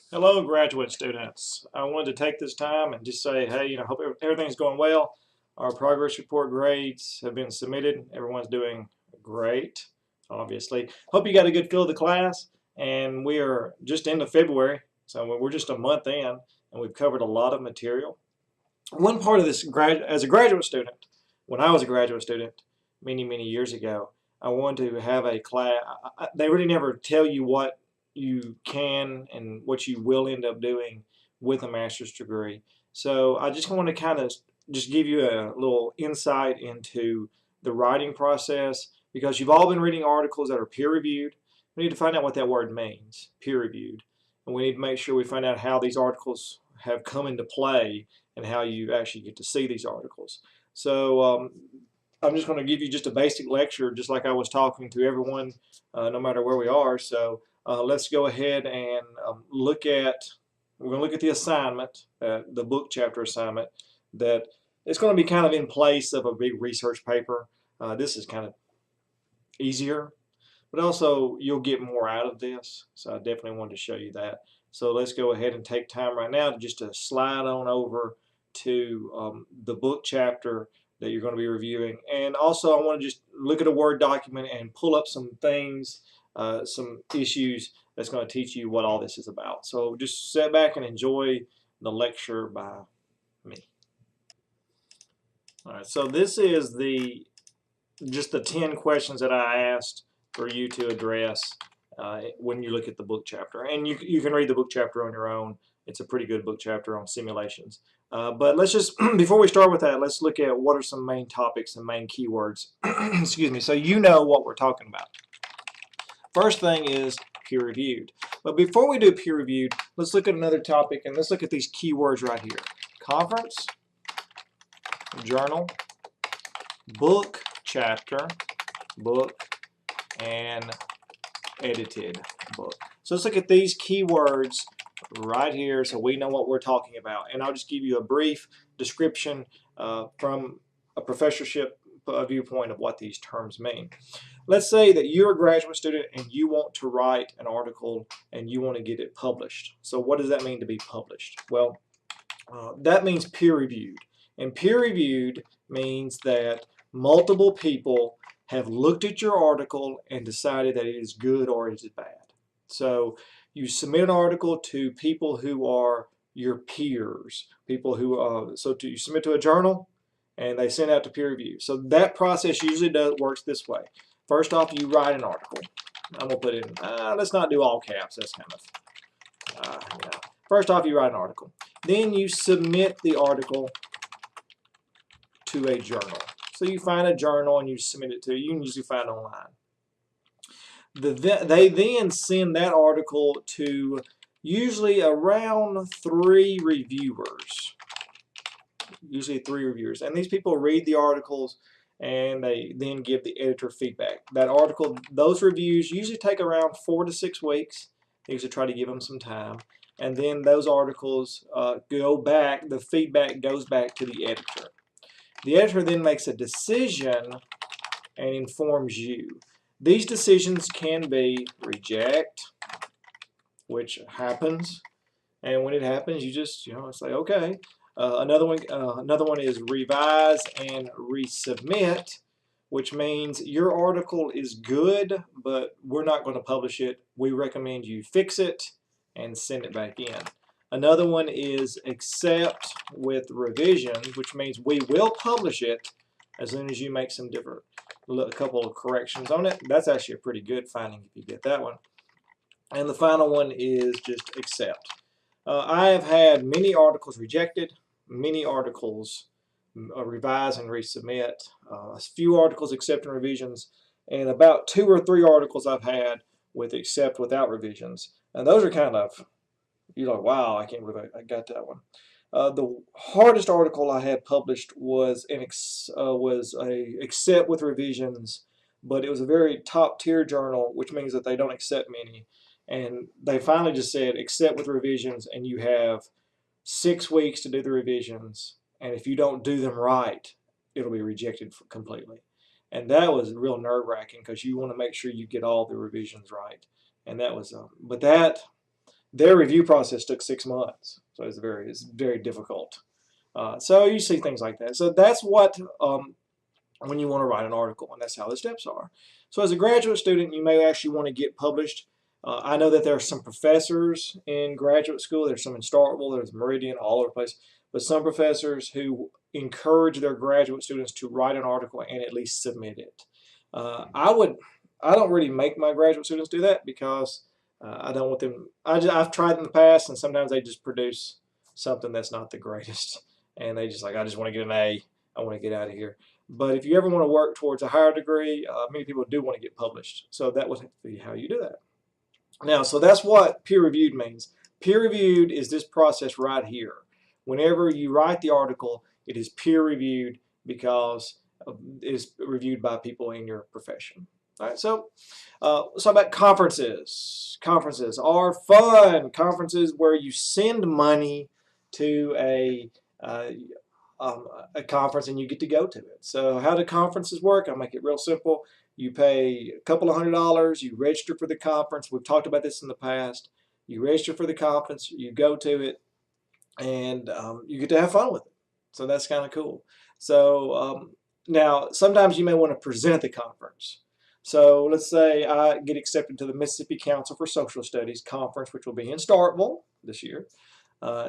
Hello, graduate students. I wanted to take this time and just say, hey, hope everything's going well. Our progress report grades have been submitted. Everyone's doing great, obviously. Hope you got a good feel of the class. And we are just into February, so we're just a month in, and we've covered a lot of material. One part of this, as a graduate student, when I was a graduate student many, many years ago, I wanted to have a class. They really never tell you what you can and what you will end up doing with a master's degree. So I just want to kind of just give you a little insight into the writing process because you've all been reading articles that are peer reviewed. We need to find out what that word means, peer reviewed. And we need to make sure we find out how these articles have come into play and how you actually get to see these articles. So I'm just going to give you just a basic lecture, just like I was talking to everyone, no matter where we are. So let's go ahead and we're going to look at the assignment, the book chapter assignment, that it's going to be kind of in place of a big research paper. This is kind of easier, but also you'll get more out of this. So I definitely wanted to show you that. So let's go ahead and take time right now to slide on over to the book chapter that you're going to be reviewing. And also I want to just look at a Word document and pull up some things, some issues that's going to teach you what all this is about. So just sit back and enjoy the lecture by me. All right, so this is just the 10 questions that I asked for you to address when you look at the book chapter. And you can read the book chapter on your own. It's a pretty good book chapter on simulations. But let's just, before we start with that, let's look at what are some main topics and main keywords. Excuse me, so you know what we're talking about. First thing is peer reviewed. But before we do peer reviewed, let's look at another topic and let's look at these keywords right here. Conference, journal, book chapter, book, and edited book. So let's look at these keywords right here so we know what we're talking about. And I'll just give you a brief description from a professorship viewpoint of what these terms mean. Let's say that you're a graduate student and you want to write an article and you want to get it published. So what does that mean to be published? Well, that means peer reviewed. And peer reviewed means that multiple people have looked at your article and decided that it is good or it is bad. So you submit an article to people who are your peers, people who, you submit to a journal and they send out to peer review. So that process usually works this way. First off, you write an article. I'm going to put in, let's not do all caps, that's kind of, First off, you write an article. Then you submit the article to a journal. So you find a journal and you submit it to, you can usually find it online. They then send that article to usually around 3 reviewers. Usually 3 reviewers. And these people read the articles and they then give the editor feedback. That article, those reviews usually take around 4 to 6 weeks. They usually try to give them some time. And then those articles go back, the feedback goes back to the editor. The editor then makes a decision and informs you. These decisions can be reject, which happens, and when it happens, you just say okay. Another one is revise and resubmit, which means your article is good, but we're not going to publish it. We recommend you fix it and send it back in. Another one is accept with revisions, which means we will publish it as soon as you make some a couple of corrections on it. That's actually a pretty good finding if you get that one. And the final one is just accept. I have had many articles rejected, many articles revise and resubmit, a few articles accept and revisions, and about 2 or 3 articles I've had with accept without revisions. And those are kind of, you're like, wow, I can't believe I got that one. The hardest article I had published was a accept with revisions, but it was a very top tier journal, which means that they don't accept many. And they finally just said accept with revisions, and you have 6 weeks to do the revisions. And if you don't do them right, it'll be rejected completely. And that was real nerve-wracking because you want to make sure you get all the revisions right. And that was, their review process took 6 months. So it's very difficult. So you see things like that. So that's what when you want to write an article, and that's how the steps are. So as a graduate student, you may actually want to get published. I know that there are some professors in graduate school. There's some in Starkville, there's Meridian, all over the place. But some professors who encourage their graduate students to write an article and at least submit it. I don't really make my graduate students do that because I don't want them. I've tried in the past, and sometimes they just produce something that's not the greatest, and they just like, I just want to get an A. I want to get out of here. But if you ever want to work towards a higher degree, many people do want to get published. So that would be how you do that. Now, so that's what peer-reviewed means. Peer-reviewed is this process right here. Whenever you write the article, it is peer-reviewed because it is reviewed by people in your profession. All right, so about conferences. Conferences are fun. Conferences where you send money to a conference and you get to go to it. So how do conferences work? I'll make it real simple. You pay a couple of $100s, you register for the conference. We've talked about this in the past. You register for the conference, you go to it, and you get to have fun with it. So that's kind of cool. So now, sometimes you may want to present at the conference. So let's say I get accepted to the Mississippi Council for Social Studies conference, which will be in Starkville this year.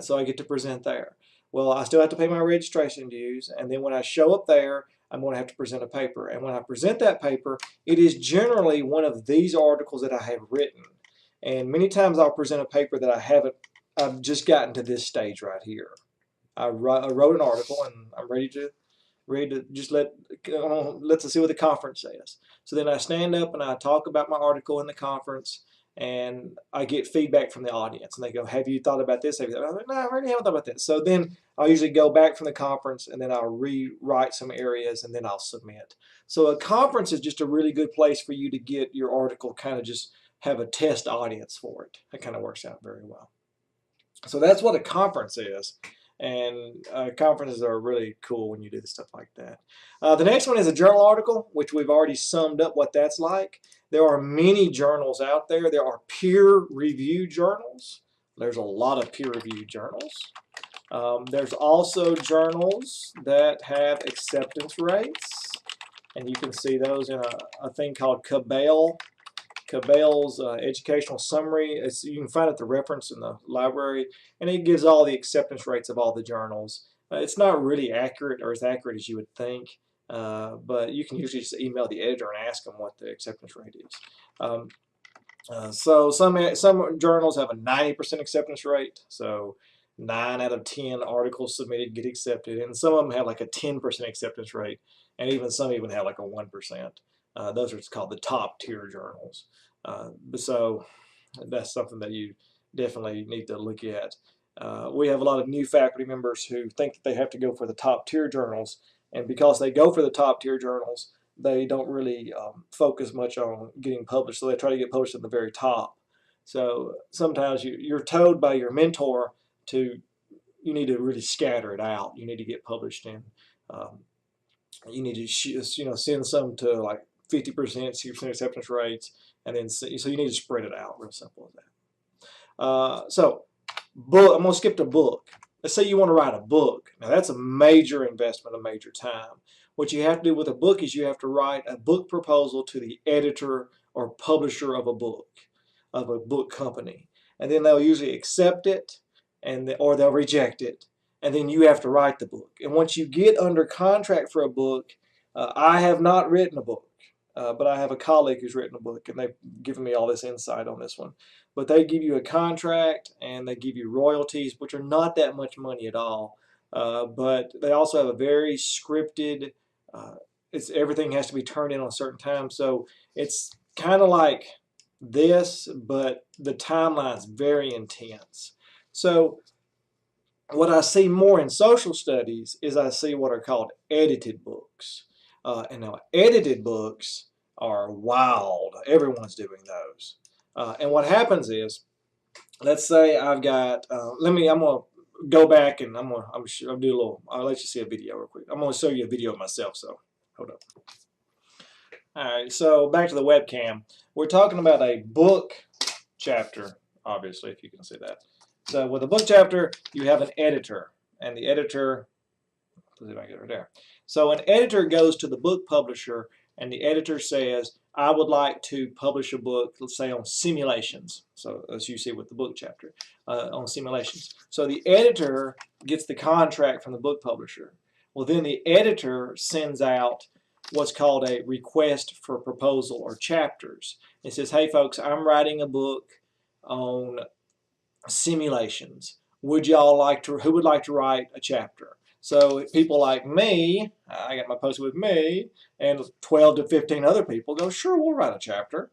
So I get to present there. Well, I still have to pay my registration dues, and then when I show up there, I'm going to have to present a paper. And when I present that paper, it is generally one of these articles that I have written. And many times I'll present a paper that I've just gotten to this stage right here. I wrote an article, and I'm ready to just let's see what the conference says. So then I stand up and I talk about my article in the conference, and I get feedback from the audience, and they go, "Have you thought about this?" I'm like, "No, I already haven't thought about this." So then I'll usually go back from the conference, and then I'll rewrite some areas, and then I'll submit. So a conference is just a really good place for you to get your article, kind of just have a test audience for it. That kind of works out very well. So that's what a conference is. And conferences are really cool when you do stuff like that. The next one is a journal article, which we've already summed up what that's like. There are many journals out there. There are peer-reviewed journals. There's a lot of peer-reviewed journals. There's also journals that have acceptance rates, and you can see those in a thing called Cabell's educational summary. You can find it, the reference in the library, and it gives all the acceptance rates of all the journals. It's not really accurate, or as accurate as you would think, but you can usually just email the editor and ask them what the acceptance rate is. So some journals have a 90% acceptance rate, so 9 out of 10 articles submitted get accepted, and some of them have like a 10% acceptance rate, and some even have like a 1%. Those are called the top tier journals. So that's something that you definitely need to look at. We have a lot of new faculty members who think that they have to go for the top tier journals, and because they go for the top tier journals, they don't really focus much on getting published, so they try to get published at the very top. So sometimes you're told by your mentor you need to really scatter it out. You need to get published in. You need to send some to like 50%, 60% acceptance rates, and then so you need to spread it out. Real simple as that. So book. I'm going to skip to book. Let's say you want to write a book. Now that's a major investment, a major time. What you have to do with a book is you have to write a book proposal to the editor or publisher of a book company, and then they'll usually accept it, or they'll reject it, and then you have to write the book. And once you get under contract for a book, I have not written a book, but I have a colleague who's written a book, and they've given me all this insight on this one. But they give you a contract, and they give you royalties, which are not that much money at all. But they also have a very scripted, everything has to be turned in on a certain time. So it's kind of like this, but the timeline's very intense. So what I see more in social studies is I see what are called edited books. And now edited books are wild. Everyone's doing those. And what happens is, let's say I've got, I'm going to go back and I'll let you see a video real quick. I'm going to show you a video of myself, so hold up. All right, so back to the webcam. We're talking about a book chapter obviously, if you can see that. So with a book chapter, you have an editor, and the editor, let's see if I can get it right there. So an editor goes to the book publisher, and the editor says, I would like to publish a book, let's say on simulations. So as you see with the book chapter, on simulations. So the editor gets the contract from the book publisher. Well, then the editor sends out what's called a request for proposal or chapters. It says, hey folks, I'm writing a book on simulations. Would y'all like to, who would like to write a chapter? So people like me, I got my post with me, and 12 to 15 other people go, sure, we'll write a chapter.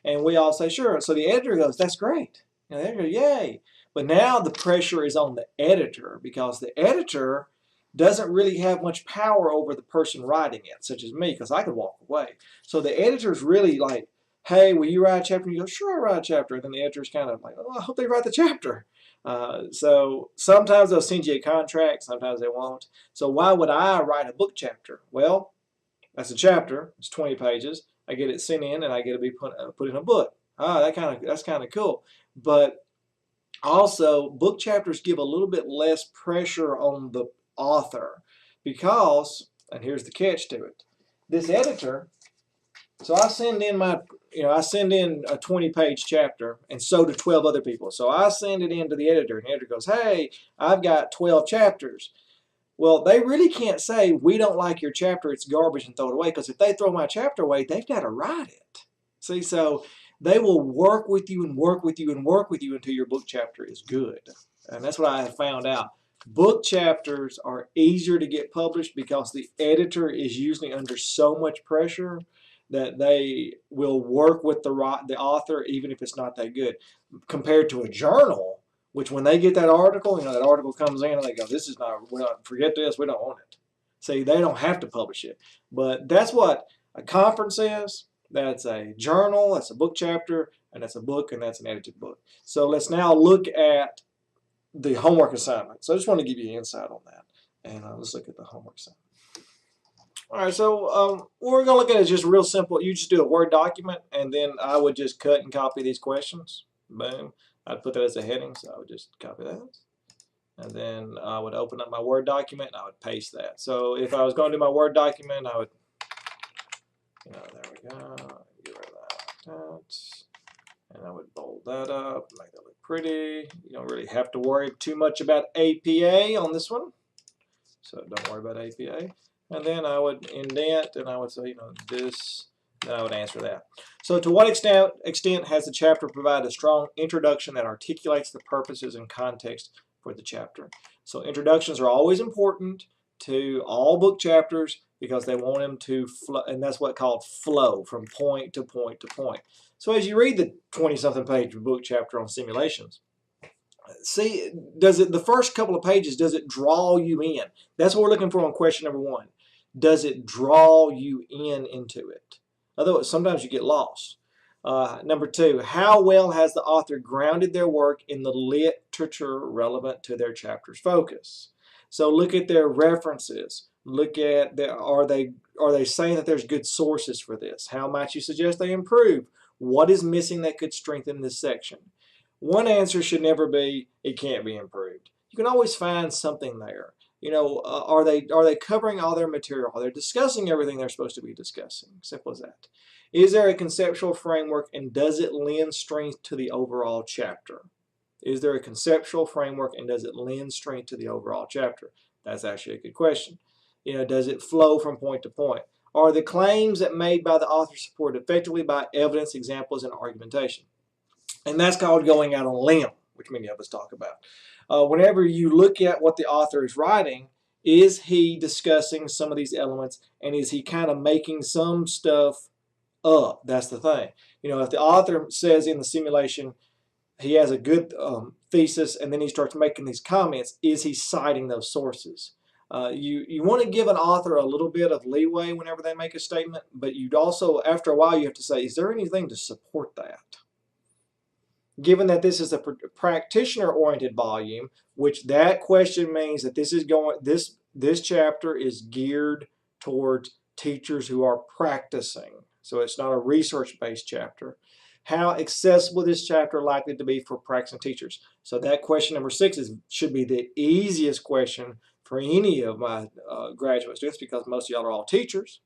And we all say, sure. So the editor goes, that's great. And the editor, yay. But now the pressure is on the editor, because the editor doesn't really have much power over the person writing it, such as me, because I could walk away. So the editor's really like, hey, will you write a chapter? And you go, sure, I'll write a chapter. And then the editor's kind of like, oh, I hope they write the chapter. So sometimes they'll send you a contract, sometimes they won't. So why would I write a book chapter? Well, that's a chapter. It's 20 pages. I get it sent in, and I get to be put in a book. That's kind of cool. But also, book chapters give a little bit less pressure on the author, because, and here's the catch to it, this editor. So I send in I send in a 20-page chapter, and so do 12 other people. So I send it in to the editor, and the editor goes, hey, I've got 12 chapters. Well, they really can't say, we don't like your chapter, it's garbage, and throw it away, because if they throw my chapter away, they've got to write it. See, so they will work with you and work with you and work with you until your book chapter is good. And that's what I have found out. Book chapters are easier to get published because the editor is usually under so much pressure that they will work with the author even if it's not that good. Compared to a journal, which when they get that article, that article comes in and they go, this is not, forget this, we don't want it. See, they don't have to publish it. But that's what a conference is. That's a journal, that's a book chapter, and that's a book, and that's an edited book. So let's now look at the homework assignment. So I just want to give you an insight on that. And let's look at the homework assignment. All right, so what we're going to look at is just real simple. You just do a Word document, and then I would just cut and copy these questions. Boom. I'd put that as a heading, so I would just copy that. And then I would open up my Word document, and I would paste that. So if I was going to do my Word document, I would, there we go, get rid of that. And I would bold that up, make that look pretty. You don't really have to worry too much about APA on this one. So don't worry about APA. And then I would indent, and I would say, this, and I would answer that. So to what extent has the chapter provided a strong introduction that articulates the purposes and context for the chapter? So introductions are always important to all book chapters because they want them to flow, and that's what's called flow, from point to point to point. So as you read the 20-something page book chapter on simulations, see, the first couple of pages, does it draw you in? That's what we're looking for on question number 1. Does it draw you into it? Otherwise, sometimes you get lost. Number 2, how well has the author grounded their work in the literature relevant to their chapter's focus? So look at their references. Look at are they saying that there's good sources for this? How might you suggest they improve? What is missing that could strengthen this section? One answer should never be, it can't be improved. You can always find something there. Are they covering all their material? Are they discussing everything they're supposed to be discussing? Simple as that. Is there a conceptual framework, and does it lend strength to the overall chapter? Is there a conceptual framework, and does it lend strength to the overall chapter? That's actually a good question. Does it flow from point to point? Are the claims that made by the author supported effectively by evidence, examples, and argumentation? And that's called going out on a limb, which many of us talk about. Whenever you look at what the author is writing, is he discussing some of these elements, and is he kind of making some stuff up? That's the thing. If the author says in the simulation he has a good thesis, and then he starts making these comments, is he citing those sources? You want to give an author a little bit of leeway whenever they make a statement, but you'd also, after a while, you have to say, is there anything to support that? Given that this is a practitioner-oriented volume, which that question means that this chapter is geared towards teachers who are practicing. So it's not a research-based chapter. how accessible this chapter likely to be for practicing teachers. So that question number 6 should be the easiest question for any of my graduate students, because most of y'all are all teachers.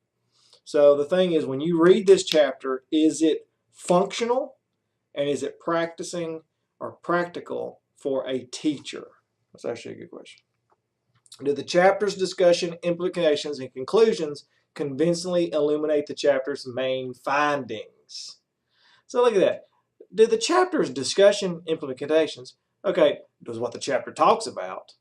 So the thing is, when you read this chapter, is it functional, and is it practicing or practical for a teacher? That's actually a good question. Do the chapter's discussion, implications, and conclusions convincingly illuminate the chapter's main findings? So look at that. Do the chapter's discussion, implications, okay, does what the chapter talks about,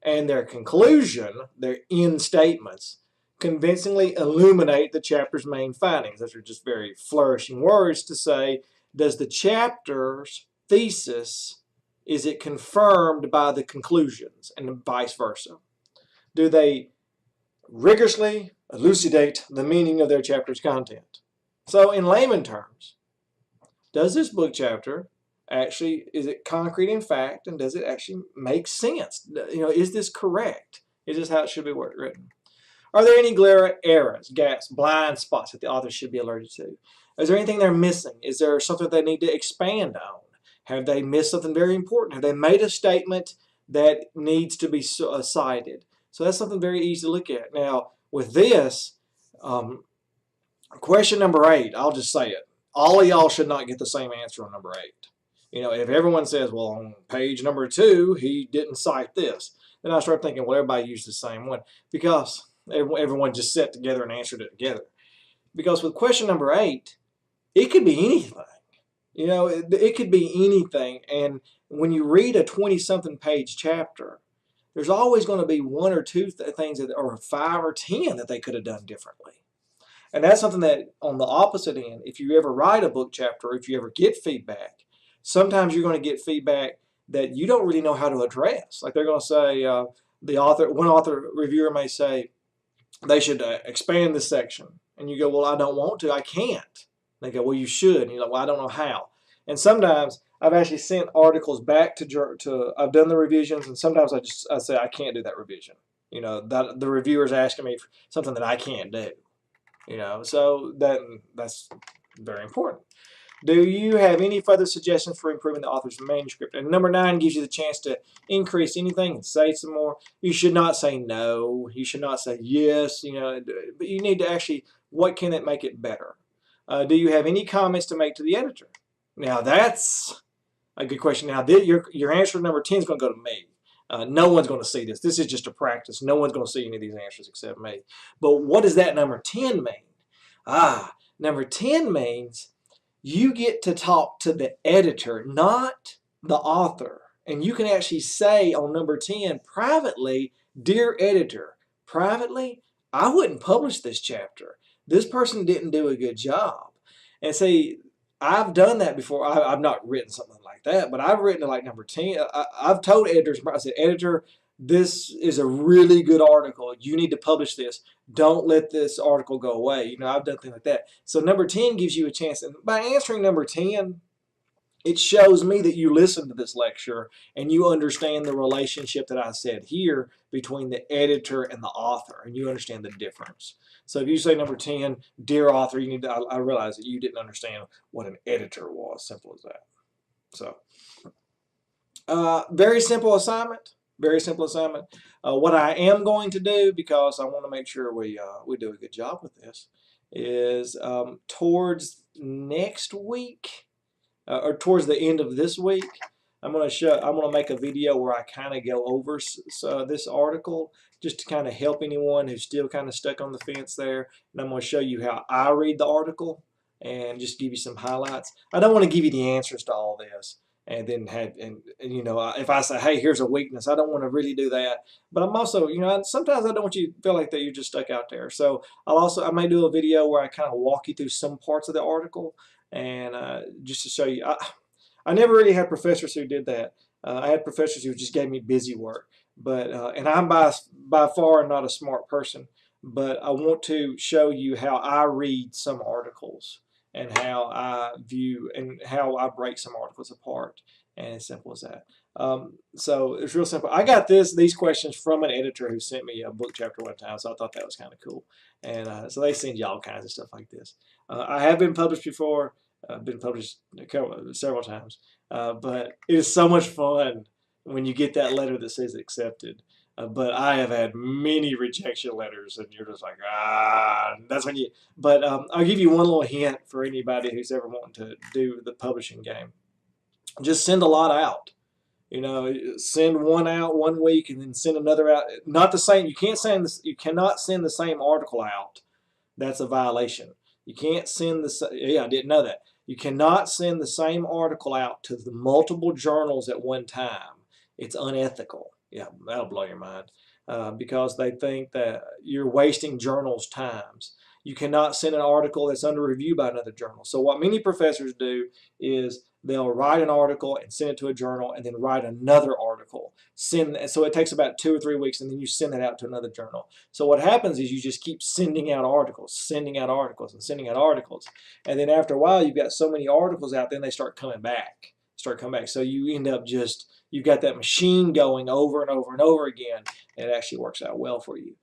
and their conclusion, their end statements, convincingly illuminate the chapter's main findings? Those are just very flourishing words to say, does the chapter's thesis, is it confirmed by the conclusions, and vice versa? Do they rigorously elucidate the meaning of their chapter's content? So in layman terms, does this book chapter actually, is it concrete in fact, and does it actually make sense? Is this correct? Is this how it should be written? Are there any glaring errors, gaps, blind spots that the author should be alerted to? Is there anything they're missing? Is there something they need to expand on? Have they missed something very important? Have they made a statement that needs to be cited? So that's something very easy to look at. Now, with this, question number 8, I'll just say it. All of y'all should not get the same answer on number 8. If everyone says, well, on page number 2, he didn't cite this, then I start thinking, well, everybody used the same one, because everyone just sat together and answered it together. Because with question number 8, it could be anything. It could be anything. And when you read a 20-something page chapter, there's always going to be 1 or 2 things, or 5 or 10 that they could have done differently. And that's something that, on the opposite end, if you ever write a book chapter, or if you ever get feedback, sometimes you're going to get feedback that you don't really know how to address. Like they're going to say, one author reviewer may say, they should expand this section. And you go, well, I don't want to, I can't. They go, well, you should. And you're like, well, I don't know how. And sometimes I've actually sent articles back to I've done the revisions, and sometimes I say I can't do that revision. That the reviewer's asking me for something that I can't do. So that's very important. Do you have any further suggestions for improving the author's manuscript? And number 9 gives you the chance to increase anything and say some more. You should not say no. You should not say yes. But you need to actually, what can it make it better? Do you have any comments to make to the editor? Now that's a good question. Now your answer number 10 is going to go to me. No one's going to see this. This is just a practice. No one's going to see any of these answers except me. But what does that number 10 mean? Number 10 means you get to talk to the editor, not the author. And you can actually say on number 10, privately, dear editor, privately, I wouldn't publish this chapter. This person didn't do a good job. And see, I've done that before. I've not written something like that, but I've written like number 10. I've told editors, I said, editor, this is a really good article. You need to publish this. Don't let this article go away. I've done things like that. So number 10 gives you a chance. And by answering number 10, it shows me that you listened to this lecture and you understand the relationship that I said here between the editor and the author, and you understand the difference. So if you say number 10, dear author, you need to, I realize that you didn't understand what an editor was. Simple as that. So very simple assignment. Very simple assignment. What I am going to do, because I want to make sure we do a good job with this, is towards next week, or towards the end of this week, I'm going to make a video where I kind of go over this article, just to kind of help anyone who's still kind of stuck on the fence there. And I'm going to show you how I read the article and just give you some highlights. I don't want to give you the answers to all this. And then if I say, hey, here's a weakness, I don't want to really do that. But I'm also, sometimes I don't want you to feel like that you're just stuck out there. So I may do a video where I kind of walk you through some parts of the article, and just to show you. I never really had professors who did that. I had professors who just gave me busy work. But and I'm by far not a smart person, but I want to show you how I read some articles, and how I view and how I break some articles apart, and as simple as that. So it's real simple. I got these questions from an editor who sent me a book chapter one time, so I thought that was kind of cool. And so they send you all kinds of stuff like this. I have been published before. been published several times. But it is so much fun when you get that letter that says accepted. But I have had many rejection letters, and you're just like, that's when you. But I'll give you one little hint for anybody who's ever wanting to do the publishing game. Just send a lot out. You know, send one out one week and then send another out. Not the same. You can't send this. You cannot send the same article out. That's a violation. You can't send the. Yeah, I didn't know that. You cannot send the same article out to the multiple journals at one time. It's unethical. Yeah, that'll blow your mind because they think that you're wasting journals' times. You cannot send an article that's under review by another journal. So what many professors do is they'll write an article and send it to a journal and then write another article. So it takes about 2 or 3 weeks and then you send it out to another journal. So what happens is you just keep sending out articles, sending out articles, and sending out articles. And then after a while, you've got so many articles out, then they start coming back. So you end up you've got that machine going over and over and over again, and it actually works out well for you.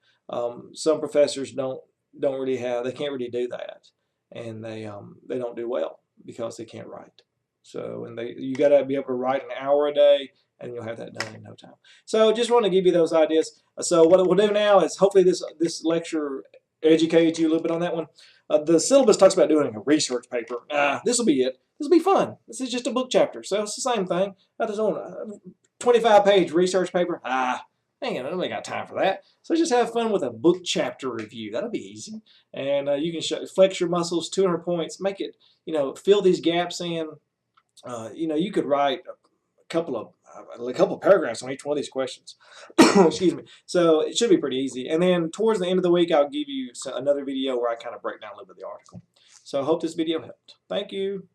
Some professors don't really they can't really do that, and they don't do well because they can't write. So, and you got to be able to write an hour a day, and you'll have that done in no time. So, just want to give you those ideas. So, what we'll do now is hopefully this lecture educated you a little bit on that one. The syllabus talks about doing a research paper. This will be it. This will be fun. This is just a book chapter, so it's the same thing. I just want a 25-page research paper. Hang on, I don't got time for that. So just have fun with a book chapter review. That'll be easy. And you can flex your muscles, 200 points, make it, fill these gaps in. You could write a couple of paragraphs on each one of these questions. Excuse me. So it should be pretty easy. And then towards the end of the week, I'll give you another video where I kind of break down a little bit of the article. So I hope this video helped. Thank you.